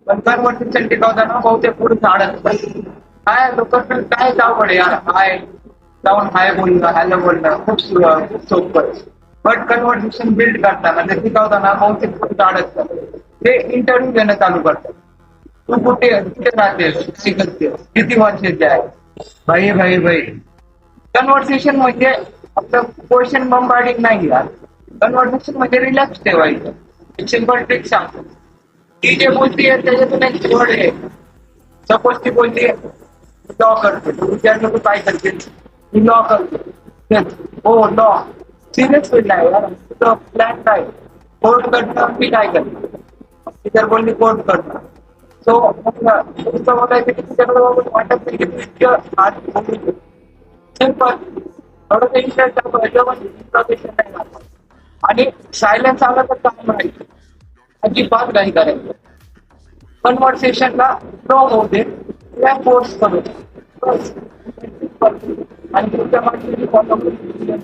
पण कन्व्हर्सेशन टिकवताना बहुतेक पुढे झाडत काय लोक काय जावड यार हाय जाऊन हाय बोलणं हॅलो बोलणं खूप सोपं बट कन्व्हर्सेशन बिल्ड करताना ते टिकवताना बहुतेक पुढे झाडत ते इंटरव्ह्यू घेणं चालू करतात. तू कुठे राहतेस किती वर्षाचे आहे भाई कन्व्हर्सेशन म्हणजे आपलं क्वेश्चन बंबार्डिंग नाही यार. कन्व्हर्सेशन म्हणजे रिलॅक्स ठेवायचं. एक सिंपल ट्रिक सांगतो. ती जे बोलतीये त्याच्यातून एक निवड आहे. सपोज ती बोलतीये लॉ करते तू विचारलं तू काय करते मी लॉ करते हो लॉ सिरियस फील्ड आहे यार तुझं प्लॅन काय कोर्ट करणं मी काय करते ती जर बोलली कोर्ट करणं सो तुमचं बघायचं की तुझ्याकडे बघून वाटत नाही की तू इतकं आज बोलू सिंपल थोडं इंटरेस्ट नाही आणि सायलेन्स आला तर काम नाही अजिबात नाही करायचं कन्व्हर्सेशनला फ्लो होऊ दे किंवा फोर्स करू दे आणि तुमच्या मागे